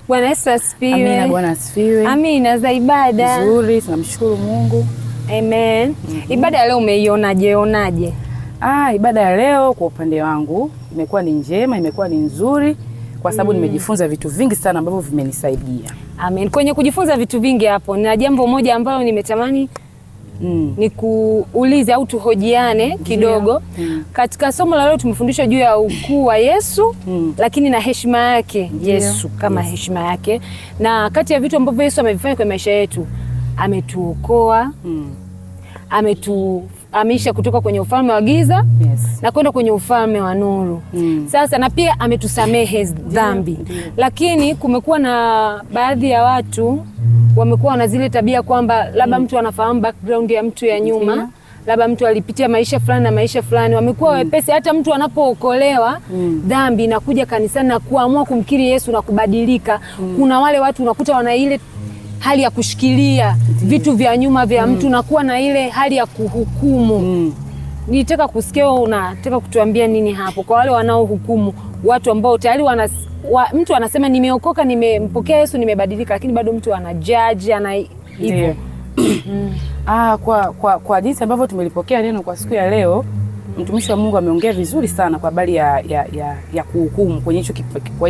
Bwana Yesu asifiwe. Amina, Bwana asifiwe. Amina, za ibada. Nzuri, tunamshukuru Mungu. Amen. Ibada ya leo umeionaje? Ibada ya leo kwa upande wangu imekuwa ni njema, imekuwa ni nzuri kwa sababu nimejifunza vitu vingi sana ambavyo vimenisaidia. Amen. Kwenye kujifunza vitu vingi hapo, na jambo moja ambalo nimetamani ni kuulize au tuhojiane kidogo. Katika somo la leo tumefundishwa juu ya ukuu wa Yesu, lakini na heshima yake Yesu kama heshima yake. Na kati ya vitu ambavyo Yesu amevifanya kwa maisha yetu, ametuokoa, ameisha kutoka kwenye ufalme wa giza na kwenda kwenye ufalme wa nuru. Sasa na pia ametusamehe dhambi. Lakini kumekuwa na baadhi ya watu wamekuwa na zile tabia kwamba labda mtu anafahamu background ya mtu ya nyuma, labda mtu alipitia maisha fulani na maisha fulani, wamekuwa wepesi hata mtu anapookolewa dhambi inakuja kanisani na kuamua kumkiri Yesu na kubadilika. Kuna wale watu unakuta wana ile hali ya kushikilia vitu vya nyuma vya mtu na kuwa na ile hali ya kuhukumu. Nitaka kusikia unataka kutuambia nini hapo kwa wale wanaohukumu watu ambao tayari mtu anasema nimeokoka, nimempokea Yesu, nimebadilika, lakini bado mtu ana judge hivyo. Kwa jinsi ambavyo tumelipokea neno kwa siku ya leo, mtumishi wa Mungu ameongea vizuri sana kwa habari ya kuhukumu kwenye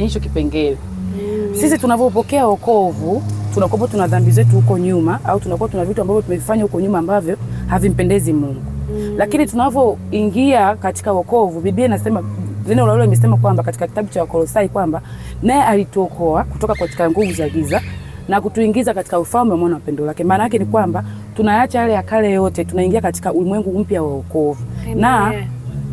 hicho kipengele. Sisi tunavyopokea wokovu, tunakuwa tuna dhambi zetu huko nyuma, au tunakuwa tuna vitu ambavyo tumevifanya huko nyuma ambavyo havimpendezi Mungu. Lakini tunavyoingia katika wokovu, Biblia inasema, neno la Mungu limesema kwamba katika kitabu cha Wakolosai kwamba naye alituokoa kutoka katika nguvu za giza na kutuingiza katika ufalme wa mwana wa pendo lake. Maana yake ni kwamba tunaacha yale ya kale yote, tunaingia katika ulimwengu mpya wa wokovu. Na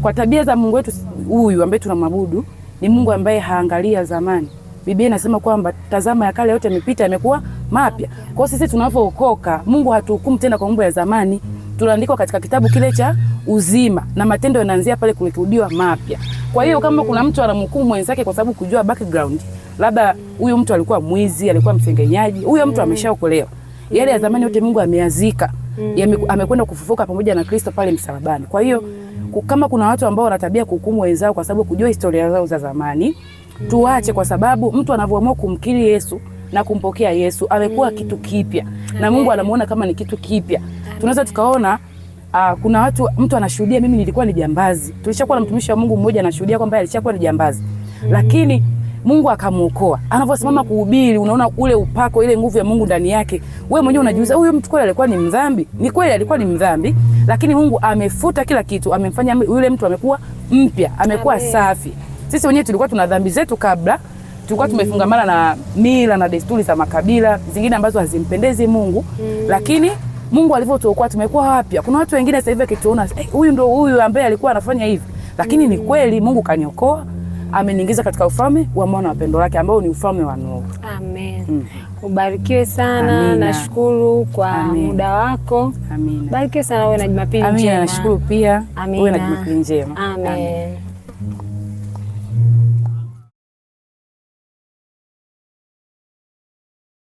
kwa tabia za Mungu wetu huyu ambaye tunamwabudu, ni Mungu ambaye haangalia zamani. Biblia inasema kwamba tazama ya kale yote yamepita, yamekuwa mapya. Kwa sisi tunapookoka, Mungu hatuhukumu tena kwa mambo ya zamani. Tunaandikwa katika kitabu kile cha uzima na matendo yanaanzia pale kurekodiwa mapya. Kwa hiyo kama kuna mtu anamhukumu mwenzake kwa sababu kujua background, labda huyo mtu alikuwa mwizi, alikuwa msengenyaji, huyo mtu ameshaokolewa. Yale ya zamani yote Mungu ameazika. Amekwenda kufufuka pamoja na Kristo pale msalabani. Kwa hiyo kama kuna watu ambao wanatabia kuhukumu wenzao kwa sababu kujua historia zao za zamani, tuache, kwa sababu mtu anavyoamua kumkiri Yesu na kumpokea Yesu amekuwa kitu kipya. Na Mungu anamuona kama ni kitu kipya. Tunaweza tukaona kuna mtu anashuhudia mimi nilikuwa ni jambazi. Tulishakuwa na mtumishi wa Mungu mmoja anashuhudia kwamba alishakuwa ni jambazi. Lakini Mungu akamuokoa. Anaposimama kuhubiri, unaona ule upako, ile nguvu ya Mungu ndani yake. Wewe mwenyewe unajiuliza, huyu mtu kweli alikuwa ni mdhambi? Ni kweli alikuwa ni mdhambi, lakini Mungu amefuta kila kitu, amemfanya yule mtu amekuwa mpya, amekuwa safi. Sisi wenyewe tulikuwa tuna dhambi zetu kabla, tulikuwa tumefungamana na mila na desturi za makabila zingine ambazo hazimpendezi Mungu, lakini Mungu alivyotuokoa tumekuwa wapya. Kuna watu wengine sasa hivi akituona, huyu ndo huyu ambaye alikuwa anafanya hivi, lakini ni kweli Mungu kaniokoa, ameniingiza katika ufalme wa mwana wa pendo lake ambao ni ufalme wa nuru. Amen. Ubarikiwe sana. Nashukuru kwa muda wako. Amina. Barikiwe sana, uwe na Jumapili njema. Amina, nashukuru pia. Uwe na Jumapili njema. Amen.